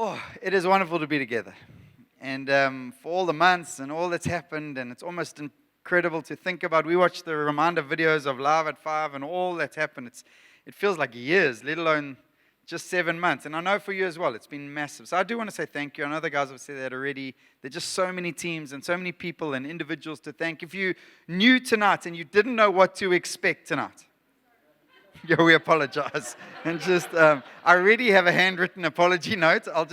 Oh, it is wonderful to be together. And for all the months and all that's happened, and it's almost incredible to think about. We watched the reminder videos of Live at 5 and all that's happened. It feels like years, let alone just 7 months. And I know for you as well, it's been massive. So I do want to say thank you. I know the guys have said that already. There's just so many teams and so many people and individuals to thank. If you knew tonight and you didn't know what to expect tonight, yeah, we apologize. And just, I already have a handwritten apology note. I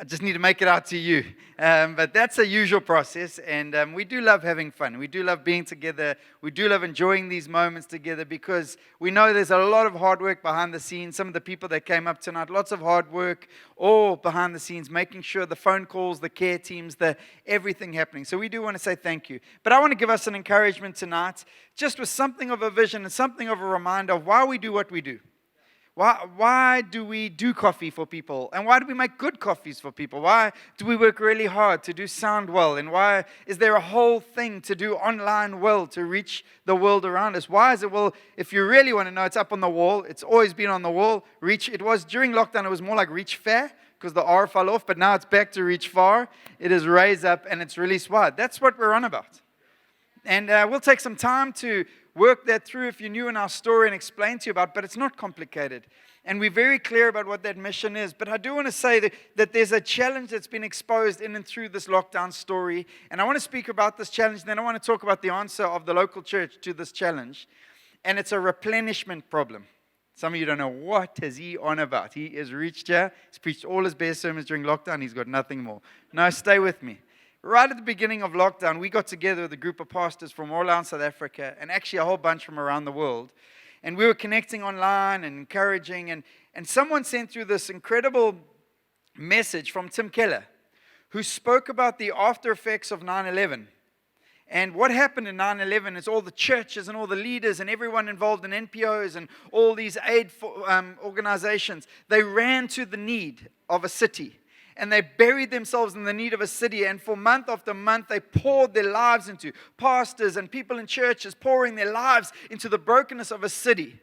just need to make it out to you. But that's a usual process. And we do love having fun. We do love being together. We do love enjoying these moments together because we know there's a lot of hard work behind the scenes. Some of the people that came up tonight, lots of hard work, all behind the scenes, making sure the phone calls, the care teams, everything happening. So we do want to say thank you. But I want to give us an encouragement tonight, just with something of a vision and something of a reminder of why we do what we do. Why do we do coffee for people? And why do we make good coffees for people? Why do we work really hard to do sound well? And why is there a whole thing to do online well to reach the world around us? Why is it? Well, if you really want to know, it's up on the wall. It's always been on the wall. It was during lockdown, it was more like reach fair because the R fell off, but now it's back to reach far. It is raise up and it's release wide. That's what we're on about. And we'll take some time to work that through if you're new in our story and explain to you about, but it's not complicated. And we're very clear about what that mission is. But I do want to say that there's a challenge that's been exposed in and through this lockdown story. And I want to speak about this challenge. And then I want to talk about the answer of the local church to this challenge. And it's a replenishment problem. Some of you don't know what is he on about. He has reached here. He's preached all his best sermons during lockdown. He's got nothing more. No, stay with me. Right at the beginning of lockdown, we got together with a group of pastors from all around South Africa and actually a whole bunch from around the world. And we were connecting online and encouraging. And someone sent through this incredible message from Tim Keller, who spoke about the after effects of 9/11. And what happened in 9/11 is all the churches and all the leaders and everyone involved in NPOs and all these aid organizations, they ran to the need of a city. And they buried themselves in the need of a city. And for month after month, they poured their lives into pastors and people in churches, pouring their lives into the brokenness of a city.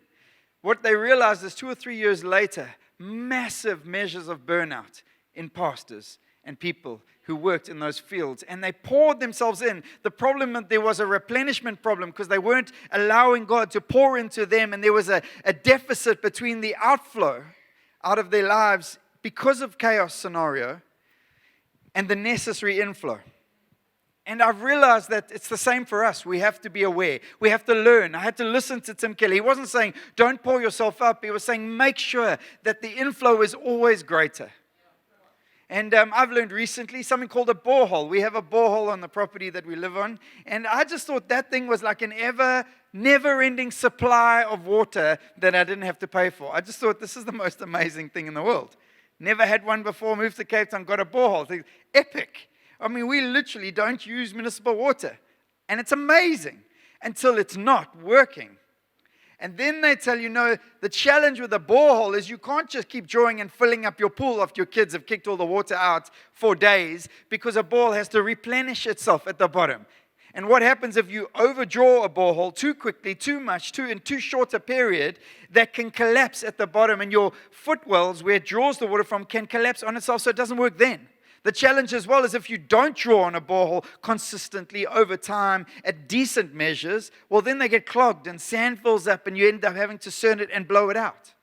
What they realized is 2 or 3 years later, massive measures of burnout in pastors and people who worked in those fields. And they poured themselves in. The problem, there was a replenishment problem because they weren't allowing God to pour into them. And there was a deficit between the outflow out of their lives because of chaos scenario and the necessary inflow. And I've realized that it's the same for us. We have to be aware. We have to learn. I had to listen to Tim Keller. He wasn't saying, don't pour yourself up. He was saying, make sure that the inflow is always greater. And I've learned recently something called a borehole. We have a borehole on the property that we live on. And I just thought that thing was like an never-ending supply of water that I didn't have to pay for. I just thought this is the most amazing thing in the world. Never had one before, moved to Cape Town, got a borehole. Epic. I mean, we literally don't use municipal water. And it's amazing until it's not working. And then they tell you, no, the challenge with a borehole is you can't just keep drawing and filling up your pool after your kids have kicked all the water out for days because a borehole has to replenish itself at the bottom. And what happens if you overdraw a borehole too quickly, too much, in too short a period, that can collapse at the bottom, and your footwells, where it draws the water from, can collapse on itself, so it doesn't work then. The challenge as well is if you don't draw on a borehole consistently over time at decent measures, well, then they get clogged and sand fills up and you end up having to cern it and blow it out.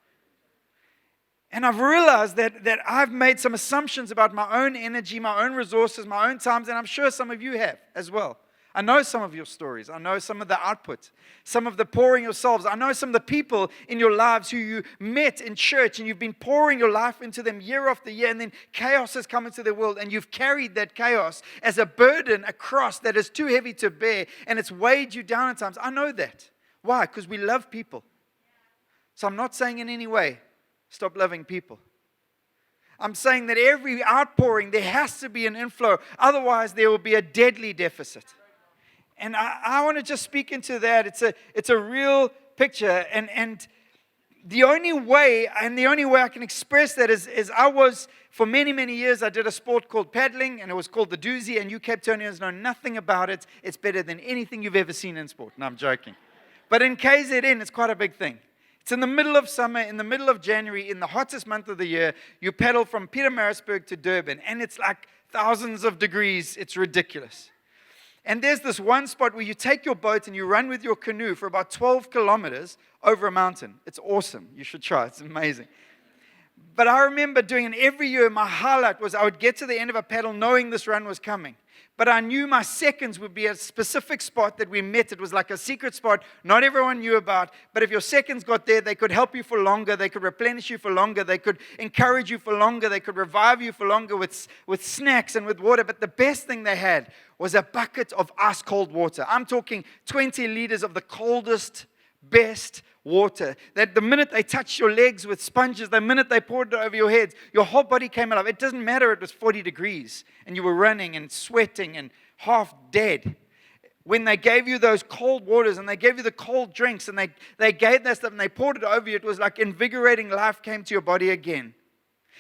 And I've realized that I've made some assumptions about my own energy, my own resources, my own times, and I'm sure some of you have as well. I know some of your stories. I know some of the output, some of the pouring yourselves. I know some of the people in your lives who you met in church and you've been pouring your life into them year after year, and then chaos has come into their world and you've carried that chaos as a burden, a cross that is too heavy to bear, and it's weighed you down at times. I know that. Why? Because we love people. So I'm not saying in any way, stop loving people. I'm saying that every outpouring, there has to be an inflow. Otherwise, there will be a deadly deficit. And I want to just speak into that. It's a real picture. And the only way I can express that is I was, for many, many years, I did a sport called paddling, and it was called the Doozy, and you Cape Townians know nothing about it. It's better than anything you've ever seen in sport. No, I'm joking. But in KZN, it's quite a big thing. It's in the middle of summer, in the middle of January, in the hottest month of the year. You pedal from Pietermaritzburg to Durban, and it's like thousands of degrees. It's ridiculous. And there's this one spot where you take your boat and you run with your canoe for about 12 kilometers over a mountain. It's awesome. You should try. It's amazing. But I remember doing it every year. My highlight was I would get to the end of a paddle knowing this run was coming. But I knew my seconds would be at a specific spot that we met. It was like a secret spot not everyone knew about. But if your seconds got there, they could help you for longer. They could replenish you for longer. They could encourage you for longer. They could revive you for longer with snacks and with water. But the best thing they had was a bucket of ice cold water. I'm talking 20 liters of the coldest, best water. That the minute they touched your legs with sponges, the minute they poured it over your heads, your whole body came alive. It doesn't matter it was 40 degrees and you were running and sweating and half dead. When they gave you those cold waters and they gave you the cold drinks and they gave that stuff and they poured it over you, it was like invigorating life came to your body again.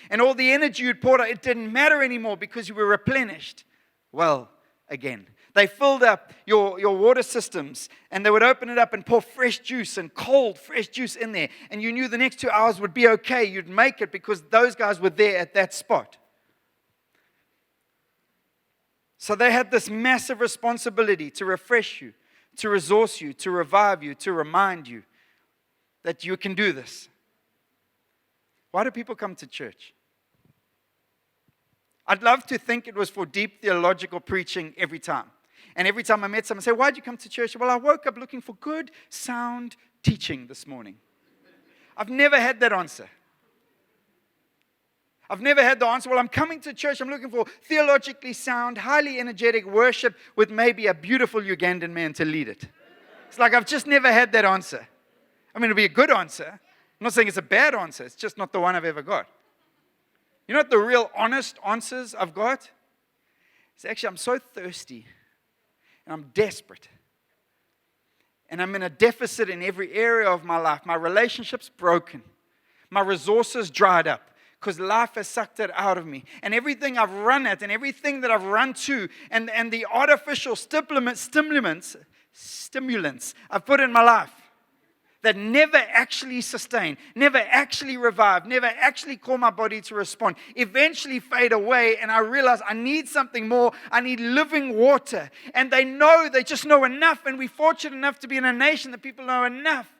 And all the energy you'd poured out, it didn't matter anymore because you were replenished. Well, again. They filled up your water systems and they would open it up and pour fresh juice and cold, fresh juice in there. And you knew the next 2 hours would be okay. You'd make it because those guys were there at that spot. So they had this massive responsibility to refresh you, to resource you, to revive you, to remind you that you can do this. Why do people come to church? I'd love to think it was for deep theological preaching every time. And every time I met someone, I say, why'd you come to church? Well, I woke up looking for good, sound teaching this morning. I've never had that answer. I've never had the answer, well, I'm coming to church, I'm looking for theologically sound, highly energetic worship with maybe a beautiful Ugandan man to lead it. It's like I've just never had that answer. I mean, it'll be a good answer. I'm not saying it's a bad answer. It's just not the one I've ever got. You know what the real honest answers I've got? It's actually, I'm so thirsty and I'm desperate. And I'm in a deficit in every area of my life. My relationship's broken. My resources dried up because life has sucked it out of me. And everything I've run at and everything that I've run to and the artificial stimulants I've put in my life that never actually sustain, never actually revive, never actually call my body to respond, eventually fade away, and I realize I need something more. I need living water. And they just know enough, and we're fortunate enough to be in a nation that people know enough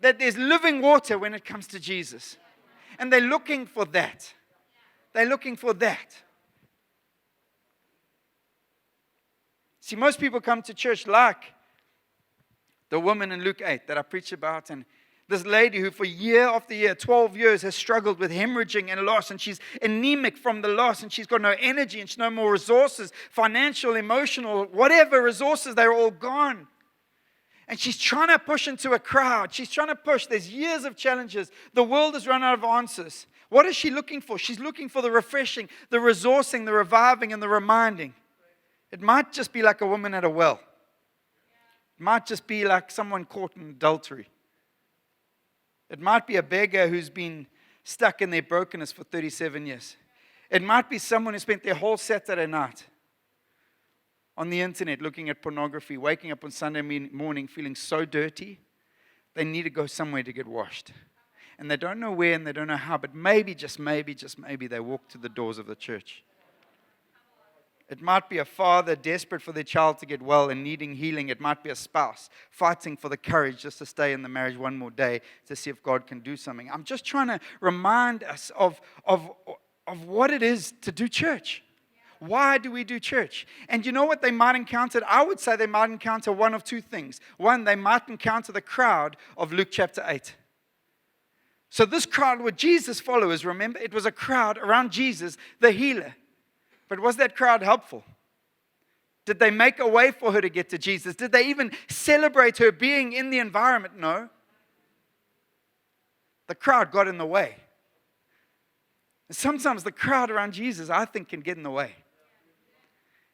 that there's living water when it comes to Jesus. And they're looking for that. They're looking for that. See, most people come to church like the woman in Luke 8 that I preach about, and this lady who for year after year, 12 years, has struggled with hemorrhaging and loss, and she's anemic from the loss, and she's got no energy, and she's no more resources, financial, emotional, whatever resources, they're all gone. And she's trying to push into a crowd. She's trying to push. There's years of challenges. The world has run out of answers. What is she looking for? She's looking for the refreshing, the resourcing, the reviving, and the reminding. It might just be like a woman at a well. It might just be like someone caught in adultery. It might be a beggar who's been stuck in their brokenness for 37 years. It might be someone who spent their whole Saturday night on the internet looking at pornography, waking up on Sunday morning feeling so dirty, they need to go somewhere to get washed. And they don't know where and they don't know how, but maybe, just maybe, they walk to the doors of the church. It might be a father desperate for their child to get well and needing healing. It might be a spouse fighting for the courage just to stay in the marriage one more day to see if God can do something. I'm just trying to remind us of what it is to do church. Why do we do church? And you know what they might encounter? I would say they might encounter one of two things. One, they might encounter the crowd of Luke chapter 8. So this crowd were Jesus' followers, remember? It was a crowd around Jesus, the healer. But was that crowd helpful? Did they make a way for her to get to Jesus? Did they even celebrate her being in the environment? No. The crowd got in the way. And sometimes the crowd around Jesus, I think, can get in the way.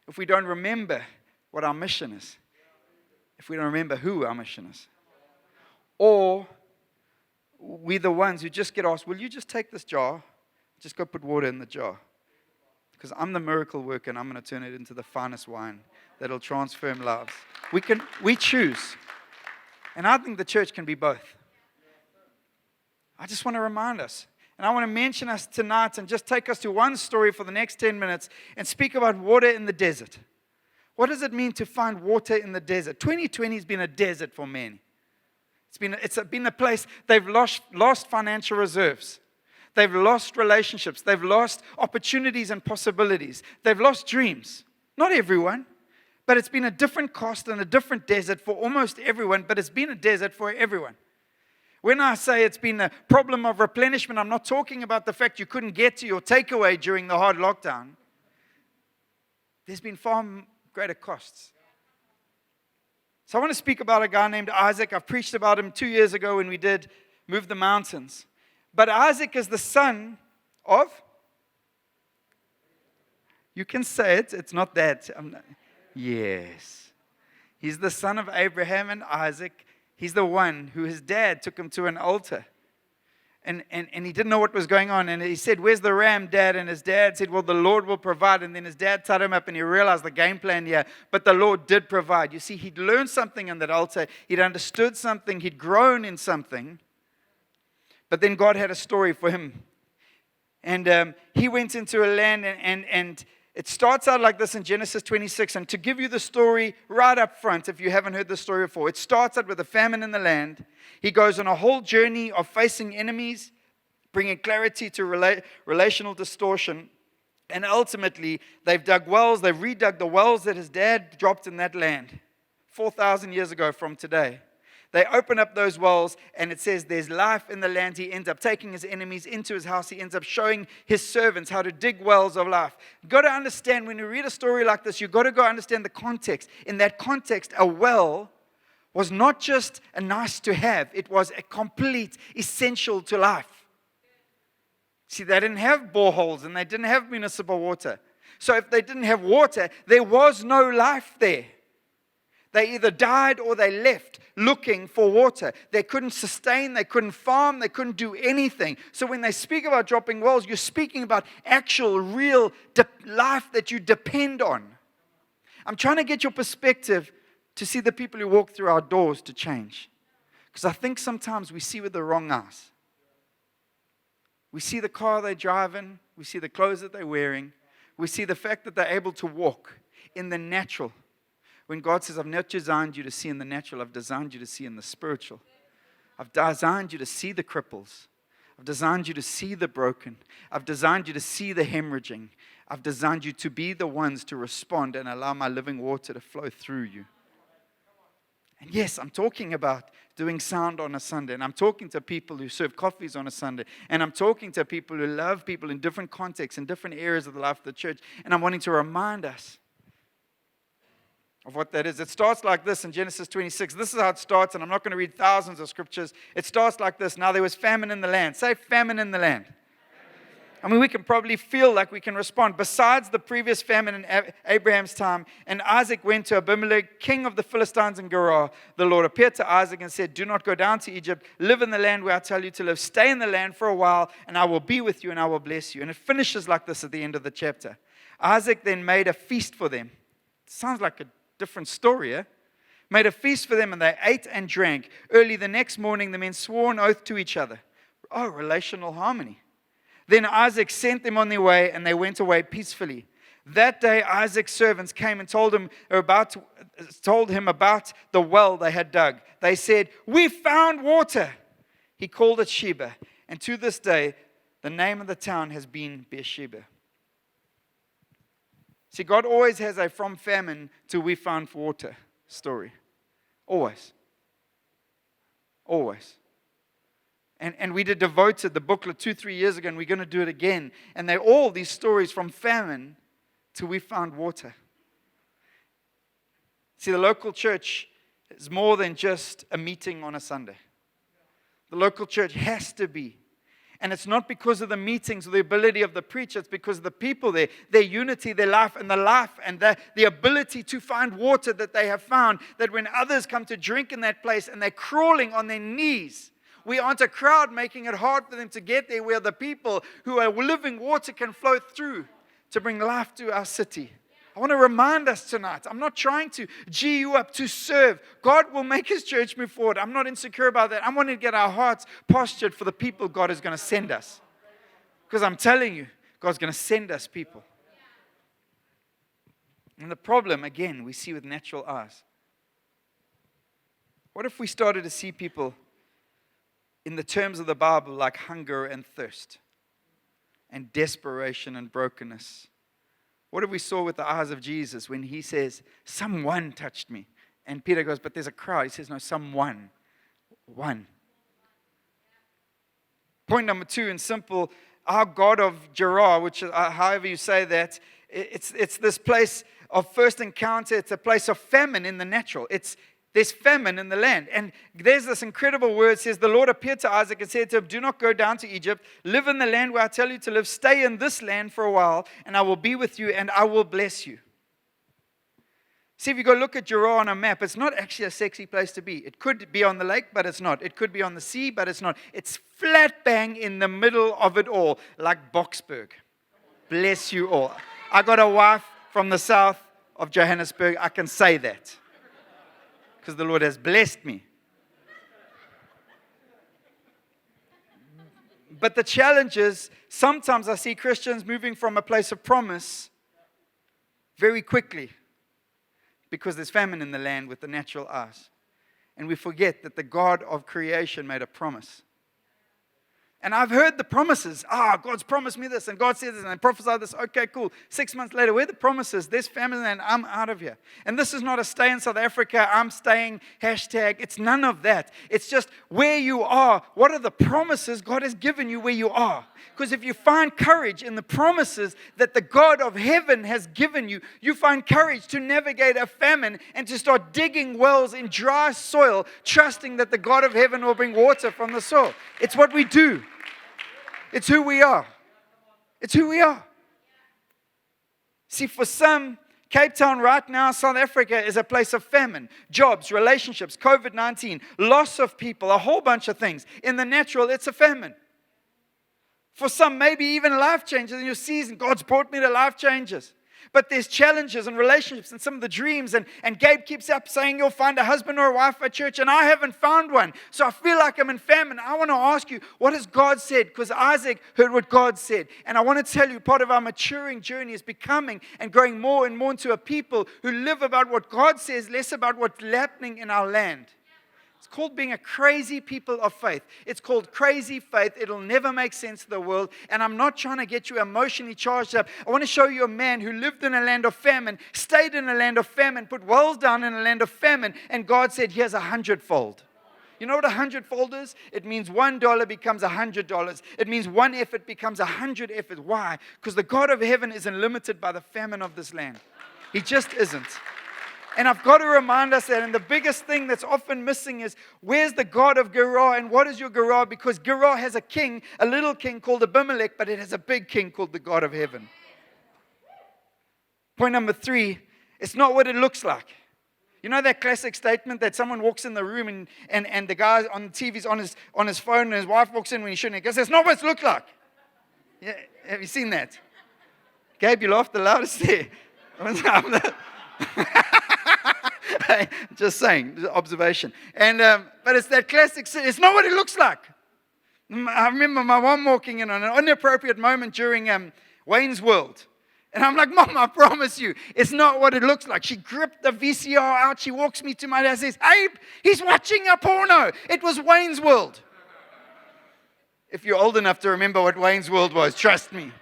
If we don't remember what our mission is. If we don't remember who our mission is. Or we're the ones who just get asked, will you just take this jar? Just go put water in the jar. Because I'm the miracle worker and I'm going to turn it into the finest wine that'll transform lives. We choose. And I think the church can be both. I just want to remind us. And I want to mention us tonight and just take us to one story for the next 10 minutes and speak about water in the desert. What does it mean to find water in the desert? 2020 has been a desert for many. It's been a place they've lost financial reserves. They've lost relationships. They've lost opportunities and possibilities. They've lost dreams. Not everyone, but it's been a different cost and a different desert for almost everyone, but it's been a desert for everyone. When I say it's been a problem of replenishment, I'm not talking about the fact you couldn't get to your takeaway during the hard lockdown. There's been far greater costs. So I want to speak about a guy named Isaac. I've preached about him 2 years ago when we did Move the Mountains. But Isaac is the son of, you can say it, it's not that. Yes. He's the son of Abraham and Isaac. He's the one who his dad took him to an altar. And he didn't know what was going on. And he said, "Where's the ram, Dad?" And his dad said, "Well, the Lord will provide." And then his dad tied him up and he realized the game plan here. But the Lord did provide. You see, he'd learned something on that altar. He'd understood something. He'd grown in something. But then God had a story for him. And he went into a land and it starts out like this in Genesis 26. And to give you the story right up front, if you haven't heard the story before, it starts out with a famine in the land. He goes on a whole journey of facing enemies, bringing clarity to relational distortion. And ultimately, they've dug wells. They've redug the wells that his dad dropped in that land 4,000 years ago from today. They open up those wells, and it says there's life in the land. He ends up taking his enemies into his house. He ends up showing his servants how to dig wells of life. You've got to understand, when you read a story like this, you've got to go understand the context. In that context, a well was not just a nice to have. It was a complete essential to life. See, they didn't have boreholes, and they didn't have municipal water. So if they didn't have water, there was no life there. They either died or they left looking for water. They couldn't sustain, they couldn't farm, they couldn't do anything. So when they speak about dropping wells, you're speaking about actual, real life that you depend on. I'm trying to get your perspective to see the people who walk through our doors to change. Because I think sometimes we see with the wrong eyes. We see the car they drive in, we see the clothes that they're wearing, we see the fact that they're able to walk in the natural. When God says, "I've not designed you to see in the natural, I've designed you to see in the spiritual. I've designed you to see the cripples. I've designed you to see the broken. I've designed you to see the hemorrhaging. I've designed you to be the ones to respond and allow my living water to flow through you." And yes, I'm talking about doing sound on a Sunday. And I'm talking to people who serve coffees on a Sunday. And I'm talking to people who love people in different contexts, in different areas of the life of the church. And I'm wanting to remind us of what that is. It starts like this in Genesis 26. This is how it starts, and I'm not going to read thousands of scriptures. It starts like this. Now there was famine in the land. Say famine in the land. I mean, we can probably feel like we can respond. Besides the previous famine in Abraham's time, and Isaac went to Abimelech, king of the Philistines in Jarrah. The Lord appeared to Isaac and said, "Do not go down to Egypt. Live in the land where I tell you to live. Stay in the land for a while, and I will be with you, and I will bless you." And it finishes like this at the end of the chapter. Isaac then made a feast for them. It sounds like a different story, eh? Made a feast for them, and they ate and drank. Early the next morning, the men swore an oath to each other. Oh, relational harmony. Then Isaac sent them on their way, and they went away peacefully. That day, Isaac's servants came and told him about the well they had dug. They said, "We found water." He called it Sheba, and to this day, the name of the town has been Beersheba. See, God always has a from famine to we found water story. Always. Always. And we did Devoted, the booklet, 2-3 years ago, and we're going to do it again. And they're all these stories from famine to we found water. See, the local church is more than just a meeting on a Sunday. The local church has to be. And it's not because of the meetings or the ability of the preacher. It's because of the people there, their unity, their life, and the ability to find water that they have found. That when others come to drink in that place and they're crawling on their knees, we aren't a crowd making it hard for them to get there. We are the people who are living water can flow through to bring life to our city. I want to remind us tonight. I'm not trying to G you up to serve. God will make His church move forward. I'm not insecure about that. I want to get our hearts postured for the people God is going to send us. Because I'm telling you, God's going to send us people. And the problem, again, we see with natural eyes. What if we started to see people in the terms of the Bible like hunger and thirst and desperation and brokenness? What if we saw with the eyes of Jesus when He says, someone touched me? And Peter goes, but there's a crowd. He says, no, someone. One. Point number 2, in simple, our God of Jarrah, which however you say that, it's this place of first encounter. It's a place of famine in the natural. There's famine in the land. And there's this incredible word. It says, the Lord appeared to Isaac and said to him, do not go down to Egypt. Live in the land where I tell you to live. Stay in this land for a while, and I will be with you, and I will bless you. See, if you go look at Jarrah on a map, it's not actually a sexy place to be. It could be on the lake, but it's not. It could be on the sea, but it's not. It's flat bang in the middle of it all, like Boksburg. Bless you all. I got a wife from the south of Johannesburg. I can say that, because the Lord has blessed me. But the challenge is, sometimes I see Christians moving from a place of promise very quickly because there's famine in the land with the natural eyes. And we forget that the God of creation made a promise. And I've heard the promises. God's promised me this, and God said this, and I prophesied this. Okay, cool. 6 months later, where are the promises? There's famine, and I'm out of here. And this is not a stay in South Africa, I'm staying, hashtag. It's none of that. It's just where you are. What are the promises God has given you where you are? Because if you find courage in the promises that the God of heaven has given you, you find courage to navigate a famine and to start digging wells in dry soil, trusting that the God of heaven will bring water from the soil. It's what we do. It's who we are. It's who we are. See, for some, Cape Town right now, South Africa, is a place of famine, jobs, relationships, COVID-19, loss of people, a whole bunch of things. In the natural, it's a famine. For some, maybe even life changes in your season. God's brought me to life changes. But there's challenges and relationships and some of the dreams. And Gabe keeps up saying you'll find a husband or a wife at church. And I haven't found one. So I feel like I'm in famine. I want to ask you, what has God said? Because Isaac heard what God said. And I want to tell you, part of our maturing journey is becoming and growing more and more into a people who live about what God says, less about what's happening in our land. It's called being a crazy people of faith. It's called crazy faith. It'll never make sense to the world. And I'm not trying to get you emotionally charged up. I want to show you a man who lived in a land of famine, stayed in a land of famine, put wells down in a land of famine, and God said, here's 100-fold. You know what 100-fold is? It means $1 becomes $100. It means one effort becomes 100 efforts. Why? Because the God of heaven isn't limited by the famine of this land. He just isn't. And I've got to remind us that, and the biggest thing that's often missing is, where's the God of Jarrah, and what is your Jarrah? Because Jarrah has a king, a little king called Abimelech, but it has a big king called the God of heaven. Point number 3, it's not what it looks like. You know that classic statement that someone walks in the room and the guy on the TV's on his phone, and his wife walks in when he shouldn't. He goes, that's not what it looks like. Yeah, have you seen that? Gabe, you laughed the loudest there. Just saying, observation. And but it's that classic. It's not what it looks like. I remember my mom walking in on an inappropriate moment during Wayne's World, and I'm like, Mom, I promise you, it's not what it looks like. She gripped the VCR out. She walks me to my dad, says, Abe, he's watching a porno. It was Wayne's World. If you're old enough to remember what Wayne's World was, trust me.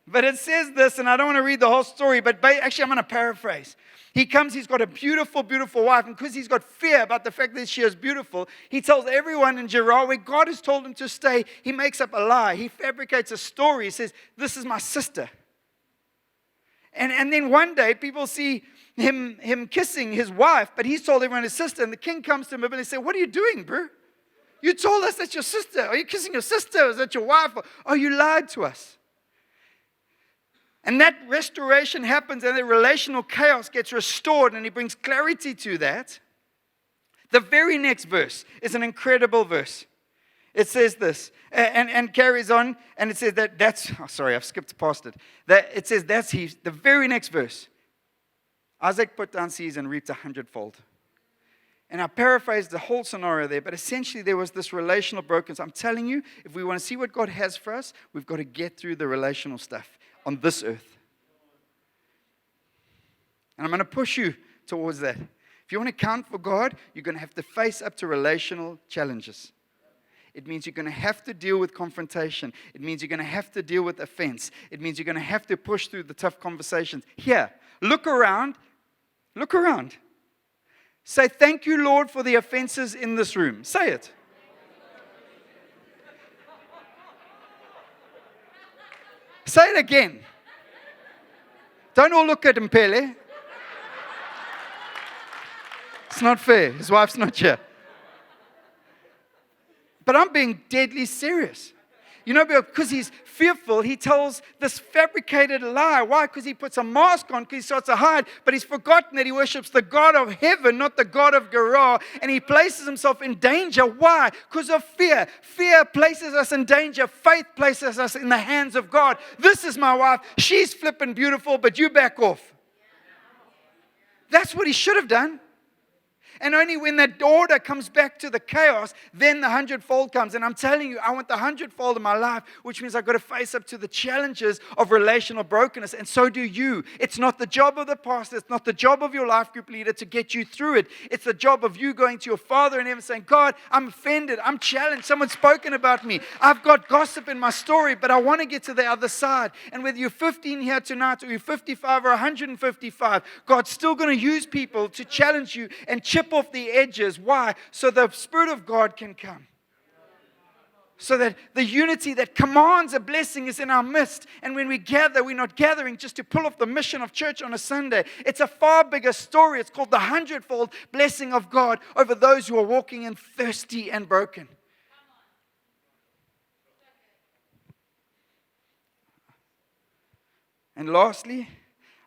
But it says this, and I don't want to read the whole story, but actually I'm going to paraphrase. He comes, he's got a beautiful, beautiful wife, and because he's got fear about the fact that she is beautiful, he tells everyone in Jarrah where God has told him to stay, he makes up a lie. He fabricates a story. He says, this is my sister. And then one day, people see him kissing his wife, but he's told everyone his sister, and the king comes to him and he says, what are you doing, bro? You told us that's your sister. Are you kissing your sister? Is that your wife? Oh, you lied to us. And that restoration happens, and the relational chaos gets restored, and he brings clarity to that. The very next verse is an incredible verse. It says this, and carries on, and it says I've skipped past it. It says the very next verse. Isaac put down seeds and reaped 100-fold. And I paraphrased the whole scenario there, but essentially there was this relational brokenness. I'm telling you, if we want to see what God has for us, we've got to get through the relational stuff on this earth. And I'm going to push you towards that. If you want to count for God, you're going to have to face up to relational challenges. It means you're going to have to deal with confrontation. It means you're going to have to deal with offense. It means you're going to have to push through the tough conversations. Here, look around. Look around. Say, thank you, Lord, for the offenses in this room. Say it. Say it again. Don't all look at Mpele. It's not fair. His wife's not here. But I'm being deadly serious. You know, because he's fearful, he tells this fabricated lie. Why? Because he puts a mask on, because he starts to hide. But he's forgotten that he worships the God of heaven, not the God of Jarrah. And he places himself in danger. Why? Because of fear. Fear places us in danger. Faith places us in the hands of God. This is my wife. She's flippin' beautiful, but you back off. That's what he should have done. And only when that order comes back to the chaos, then the 100-fold comes. And I'm telling you, I want the 100-fold in my life, which means I've got to face up to the challenges of relational brokenness. And so do you. It's not the job of the pastor. It's not the job of your life group leader to get you through it. It's the job of you going to your Father in heaven saying, God, I'm offended. I'm challenged. Someone's spoken about me. I've got gossip in my story, but I want to get to the other side. And whether you're 15 here tonight or you're 55 or 155, God's still going to use people to challenge you and chip off the edges. Why? So the Spirit of God can come. So that the unity that commands a blessing is in our midst. And when we gather, we're not gathering just to pull off the mission of church on a Sunday. It's a far bigger story. It's called the 100-fold blessing of God over those who are walking in thirsty and broken. And lastly,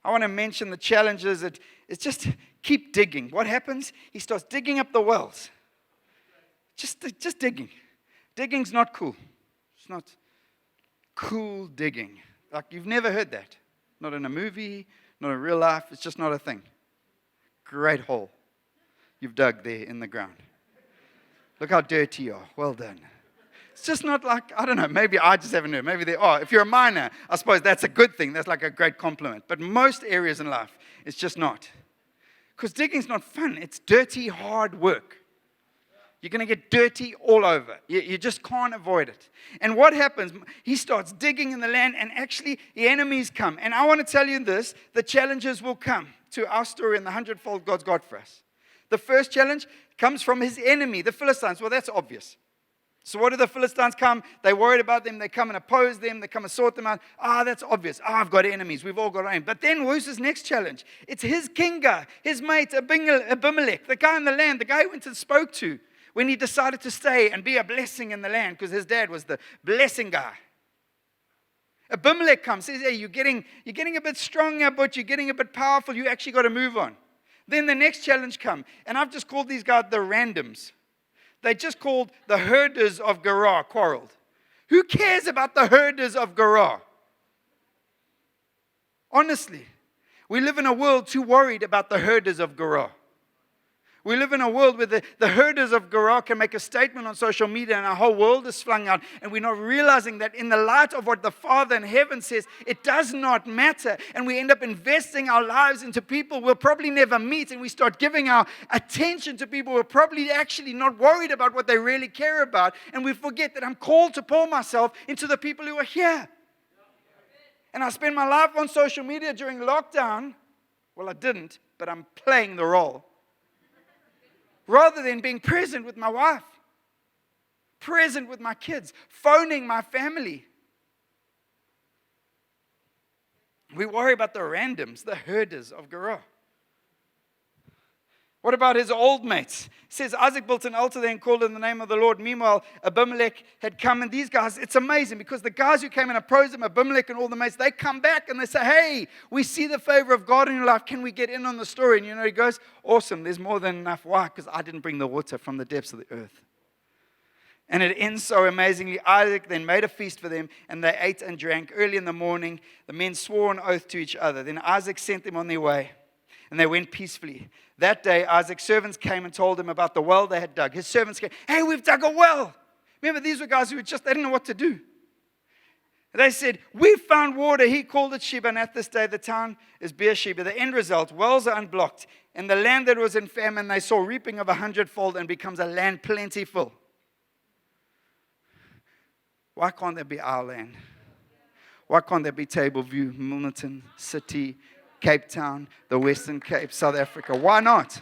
I want to mention the challenges that it's just keep digging. What happens? He starts digging up the wells. Just digging. Digging's not cool. It's not cool digging. Like you've never heard that. Not in a movie, not in real life. It's just not a thing. Great hole you've dug there in the ground. Look how dirty you are. Well done. It's just not like, I don't know, maybe I just haven't heard. Maybe they are. If you're a miner, I suppose that's a good thing. That's like a great compliment. But most areas in life, it's just not. Because digging's not fun. It's dirty, hard work. You're going to get dirty all over. You just can't avoid it. And what happens? He starts digging in the land, and actually the enemies come. And I want to tell you this, the challenges will come to our story and the 100-fold God's got for us. The first challenge comes from his enemy, the Philistines. Well, that's obvious. So what do the Philistines come? They're worried about them. They come and oppose them. They come and sort them out. That's obvious. I've got enemies. We've all got enemies. But then who's his next challenge? It's his king guy, his mate Abimelech, the guy in the land, the guy he went and spoke to when he decided to stay and be a blessing in the land because his dad was the blessing guy. Abimelech comes, says, hey, you're getting a bit stronger, but you're getting a bit powerful. You actually got to move on. Then the next challenge comes, and I've just called these guys the randoms. They just called the herders of Jarrah quarreled. Who cares about the herders of Jarrah? Honestly, we live in a world too worried about the herders of Jarrah. We live in a world where the herders of Jarrah can make a statement on social media and our whole world is flung out. And we're not realizing that in the light of what the Father in heaven says, it does not matter. And we end up investing our lives into people we'll probably never meet. And we start giving our attention to people we're probably actually not worried about what they really care about. And we forget that I'm called to pour myself into the people who are here. And I spent my life on social media during lockdown. Well, I didn't, but I'm playing the role. Rather than being present with my wife, present with my kids, phoning my family. We worry about the randoms, the herders of Jarrah. What about his old mates? It says Isaac built an altar there and called in the name of the Lord. Meanwhile, Abimelech had come, and these guys, it's amazing because the guys who came and opposed him, Abimelech and all the mates, they come back and they say, hey, we see the favor of God in your life. Can we get in on the story? And he goes, awesome, there's more than enough. Why? Because I didn't bring the water from the depths of the earth. And it ends so amazingly. Isaac then made a feast for them, and they ate and drank. Early in the morning, the men swore an oath to each other. Then Isaac sent them on their way, and they went peacefully. That day, Isaac's servants came and told him about the well they had dug. His servants came, "Hey, we've dug a well." Remember, these were guys who they didn't know what to do. They said, "We found water." He called it Sheba, and at this day the town is Beersheba. The end result, wells are unblocked. And the land that was in famine, they saw reaping of 100-fold and becomes a land plentiful. Why can't there be our land? Why can't there be Table View, Milnerton, City, Cape Town, the Western Cape, South Africa? Why not?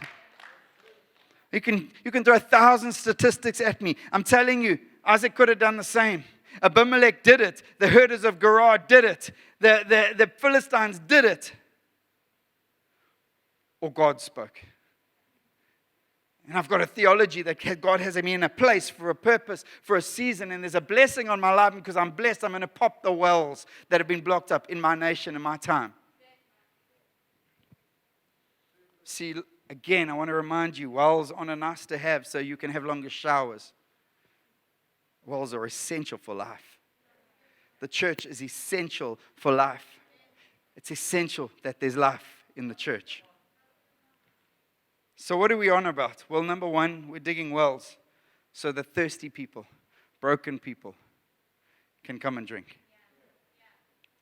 You can throw 1,000 statistics at me. I'm telling you, Isaac could have done the same. Abimelech did it. The herders of Jarrah did it. The Philistines did it. Or God spoke. And I've got a theology that God has me in a place for a purpose, for a season, and there's a blessing on my life because I'm blessed. I'm going to pop the wells that have been blocked up in my nation in my time. See, again, I want to remind you, wells aren't nice to have so you can have longer showers. Wells are essential for life. The church is essential for life. It's essential that there's life in the church. So what are we on about? Well, number one, we're digging wells so that thirsty people, broken people, can come and drink.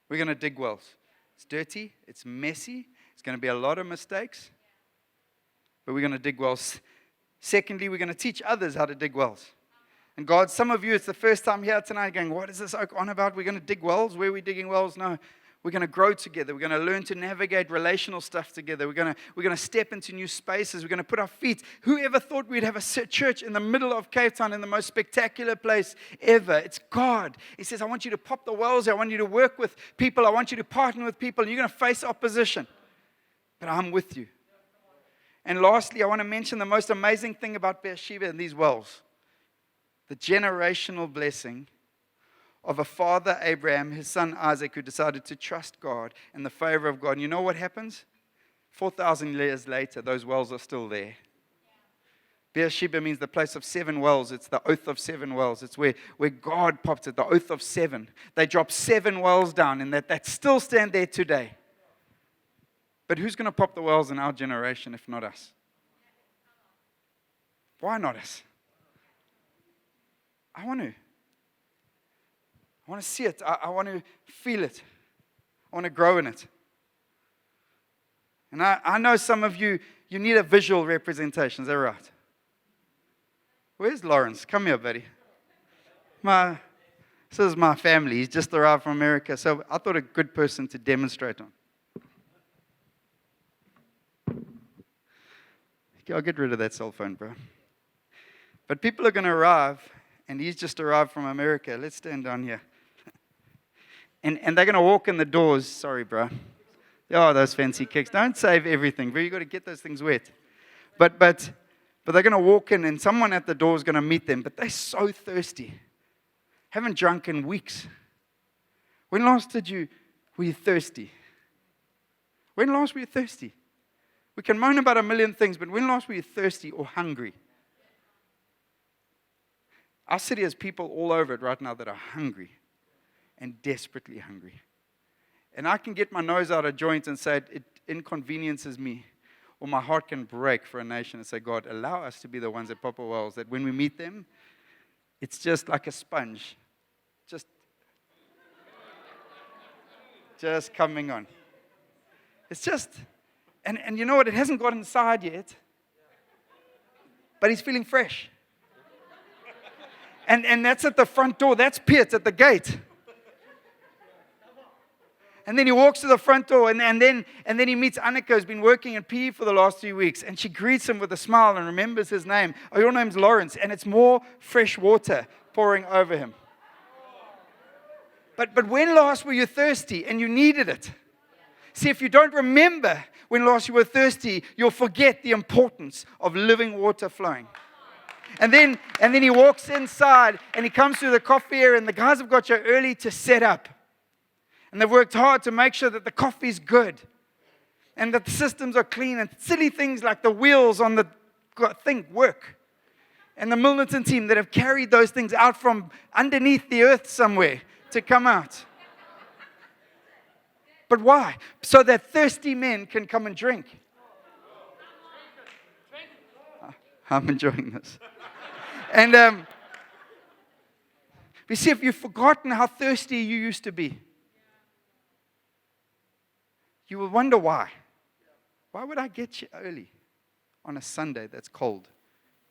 We're going to dig wells. It's dirty. It's messy. It's going to be a lot of mistakes. But we're going to dig wells. Secondly, we're going to teach others how to dig wells. And God, some of you, it's the first time here tonight going, what is this on about? We're going to dig wells? Where are we digging wells? No. We're going to grow together. We're going to learn to navigate relational stuff together. We're going to step into new spaces. We're going to put our feet. Whoever thought we'd have a church in the middle of Cape Town in the most spectacular place ever? It's God. He says, I want you to pop the wells. I want you to work with people. I want you to partner with people. And you're going to face opposition. But I'm with you. And lastly, I want to mention the most amazing thing about Beersheba and these wells. The generational blessing of a father, Abraham, his son Isaac, who decided to trust God and the favor of God. And you know what happens? 4,000 years later, those wells are still there. Beersheba means the place of 7 wells. It's the oath of 7 wells. It's where God popped it, the oath of 7. They dropped 7 wells down, and that still stand there today. But who's going to pop the wells in our generation if not us? Why not us? I want to see it. I want to feel it. I want to grow in it. And I know some of you need a visual representation. Is that right? Where's Lawrence? Come here, buddy. This is my family. He's just arrived from America. So I thought a good person to demonstrate on. Okay, I'll get rid of that cell phone, bro. But people are going to arrive, and he's just arrived from America. Let's stand down here. And they're going to walk in the doors. Sorry, bro. Oh, those fancy kicks. Don't save everything, bro. You've got to get those things wet. But they're going to walk in, and someone at the door is going to meet them. But they're so thirsty. Haven't drunk in weeks. When last were you thirsty? When last were you thirsty? We can moan about a million things, but when last were you thirsty or hungry? Our city has people all over it right now that are hungry. And desperately hungry. And I can get my nose out of joint and say it inconveniences me. Or my heart can break for a nation and say, God, allow us to be the ones that pop our wells. That when we meet them, it's just like a sponge. Just coming on. It's just, and you know what? It hasn't got inside yet. But he's feeling fresh. And that's at the front door. That's Piet at the gate. And then he walks to the front door, and then he meets Annika, who's been working in PE for the last 3 weeks, and she greets him with a smile and remembers his name. Oh, your name's Lawrence, and it's more fresh water pouring over him. But when last were you thirsty and you needed it? See, if you don't remember when last you were thirsty, you'll forget the importance of living water flowing. And then he walks inside, and he comes through the coffee area, and the guys have got you early to set up. And they've worked hard to make sure that the coffee's good and that the systems are clean and silly things like the wheels on the thing work. and the Milnerton team that have carried those things out from underneath the earth somewhere to come out. But why? So that thirsty men can come and drink. I'm enjoying this. And you see, if you've forgotten how thirsty you used to be, you will wonder why. Why would I get you early on a Sunday that's cold?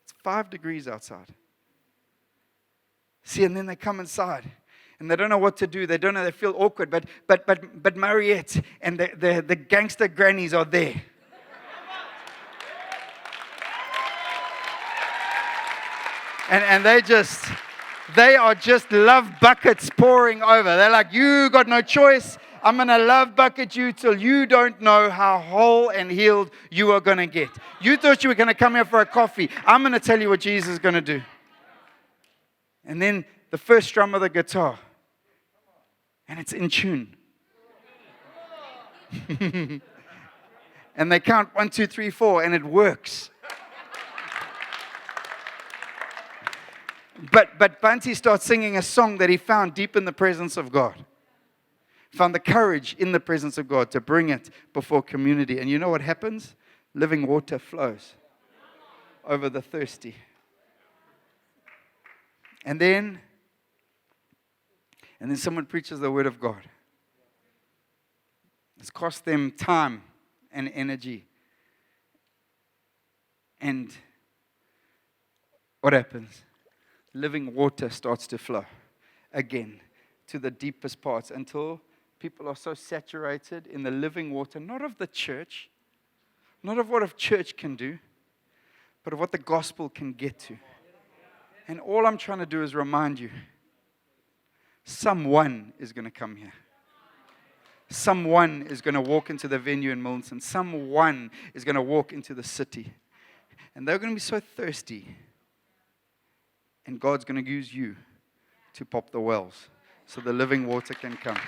It's 5 degrees outside. See, and then they come inside, and they don't know what to do. They don't know. They feel awkward. But Mariette and the gangster grannies are there. And they are just love buckets pouring over. They're like, you got no choice. I'm going to love bucket you till you don't know how whole and healed you are going to get. You thought you were going to come here for a coffee. I'm going to tell you what Jesus is going to do. And then the first strum of the guitar. And it's in tune. And they count 1, 2, 3, 4, and it works. But Bunty starts singing a song that he found deep in the presence of God. Found the courage in the presence of God to bring it before community. And you know what happens? Living water flows over the thirsty. And then someone preaches the word of God. It's cost them time and energy. And what happens? Living water starts to flow again to the deepest parts until people are so saturated in the living water, not of the church, not of what a church can do, but of what the gospel can get to. And all I'm trying to do is remind you, someone is going to come here. Someone is going to walk into the venue in Milton. Someone is going to walk into the city. And they're going to be so thirsty. And God's going to use you to pop the wells so the living water can come.